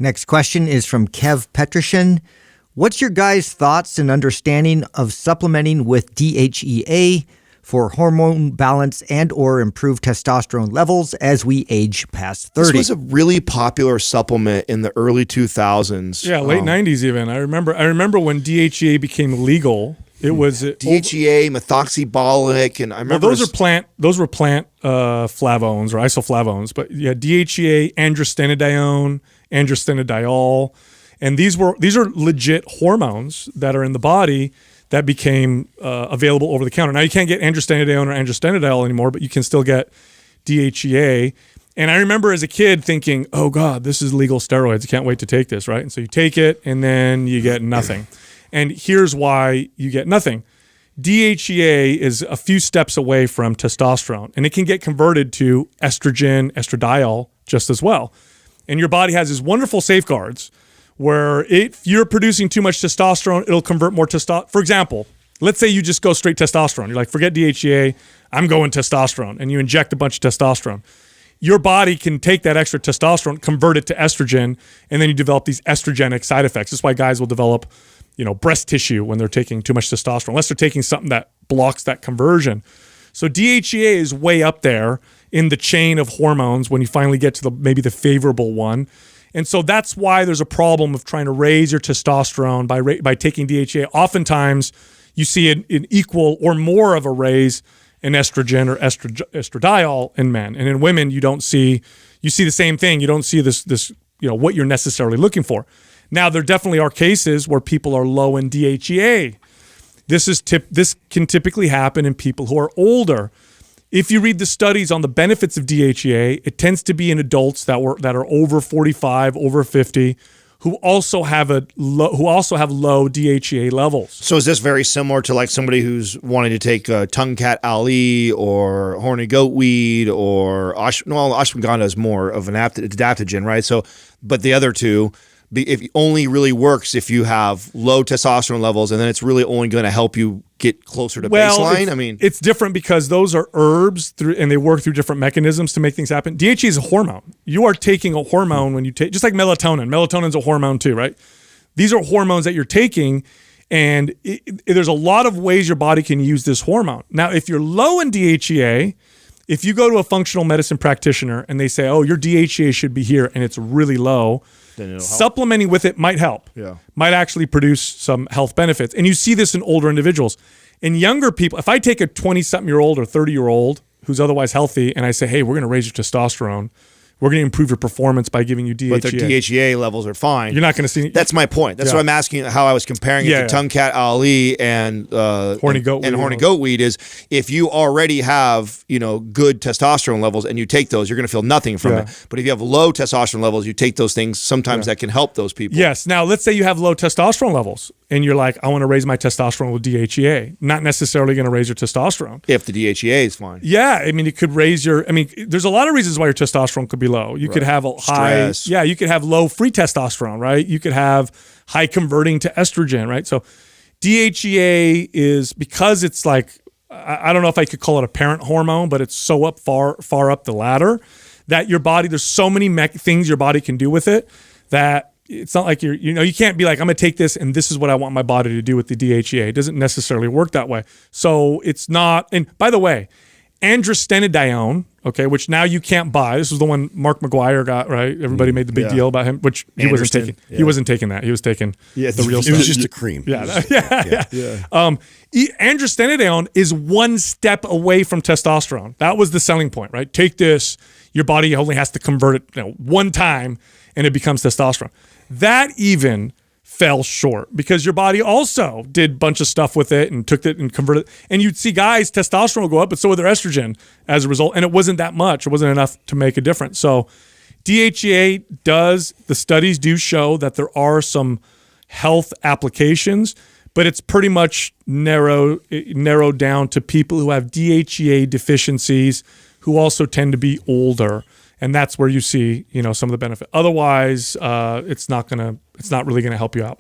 Next question is from Kev Petroshin. What's your guys' thoughts and understanding of supplementing with DHEA for hormone balance and or improved testosterone levels as we age past 30? This was a really popular supplement in the early 2000s. Yeah, late 90s even. I remember when DHEA became legal. It was DHEA, methoxybolic, and I remember those were plant flavones or isoflavones, but yeah, DHEA, androstenediol, and these are legit hormones that are in the body that became available over the counter. Now you can't get androstenedione or androstenediol anymore, but you can still get DHEA. And I remember as a kid thinking, "Oh God, this is legal steroids. I can't wait to take this." Right, and so you take it, and then you get nothing. And here's why you get nothing. DHEA is a few steps away from testosterone, and it can get converted to estrogen, estradiol just as well. And your body has these wonderful safeguards where if you're producing too much testosterone, it'll convert more testosterone. For example, let's say you just go straight testosterone. You're like, forget DHEA, I'm going testosterone, and you inject a bunch of testosterone. Your body can take that extra testosterone, convert it to estrogen, and then you develop these estrogenic side effects. That's why guys will develop breast tissue when they're taking too much testosterone, unless they're taking something that blocks that conversion. So DHEA is way up there in the chain of hormones when you finally get to maybe the favorable one. And so that's why there's a problem of trying to raise your testosterone by taking DHEA. Oftentimes you see an equal or more of a raise in estrogen or estradiol in men. And in women, you see the same thing. You don't see this what you're necessarily looking for. Now, there definitely are cases where people are low in DHEA. This can typically happen in people who are older. If you read the studies on the benefits of DHEA, it tends to be in adults that are over 45, over 50, who also have low DHEA levels. So is this very similar to like somebody who's wanting to take tongue cat alley or horny goat weed or ashwagandha is more of an adaptogen, right? So, but the other two, if it only really works if you have low testosterone levels, and then it's really only going to help you get closer to baseline. It's different because those are herbs and they work through different mechanisms to make things happen. DHEA is a hormone. You are taking a hormone when you take, just like melatonin. Melatonin's a hormone too, right? These are hormones that you're taking, and there's a lot of ways your body can use this hormone. Now, if you're low in DHEA, if you go to a functional medicine practitioner and they say, "Oh, your DHEA should be here," and it's really low, supplementing with it might help. Yeah. Might actually produce some health benefits. And you see this in older individuals. In younger people, if I take a 20-something-year-old or 30-year-old who's otherwise healthy and I say, "Hey, we're going to raise your testosterone. We're going to improve your performance by giving you DHEA." But their DHEA levels are fine. You're not going to see. That's my point. That's what I'm asking. How I was comparing it to tongue cat Ali and horny goat weed is if you already have good testosterone levels and you take those, you're going to feel nothing from it. But if you have low testosterone levels, you take those things. Sometimes that can help those people. Yes. Now let's say you have low testosterone levels and you're like, "I want to raise my testosterone with DHEA." Not necessarily going to raise your testosterone if the DHEA is fine. Yeah, it could raise your. There's a lot of reasons why your testosterone could be low. You could have a high, stress. You could have low free testosterone, right? You could have high converting to estrogen, right? So DHEA is, because it's like, I don't know if I could call it a parent hormone, but it's so far up the ladder that your body, there's so many things your body can do with it that it's not like you can't be like, "I'm going to take this and this is what I want my body to do with the DHEA." It doesn't necessarily work that way. So it's not, and by the way, androstenedione, okay, which now you can't buy. This was the one Mark McGuire got, right? Everybody made the big deal about him, which he wasn't taking. Yeah. He wasn't taking that. He was taking the real stuff. It was just a cream. Yeah. Androstenedione is one step away from testosterone. That was the selling point, right? Take this. Your body only has to convert it one time, and it becomes testosterone. That even fell short because your body also did a bunch of stuff with it and took it and converted it. And you'd see guys, testosterone will go up, but so would their estrogen as a result. And it wasn't that much. It wasn't enough to make a difference. So DHEA the studies do show that there are some health applications, but it's pretty much narrowed down to people who have DHEA deficiencies who also tend to be older. And that's where you see, some of the benefit. Otherwise, it's not really going to help you out.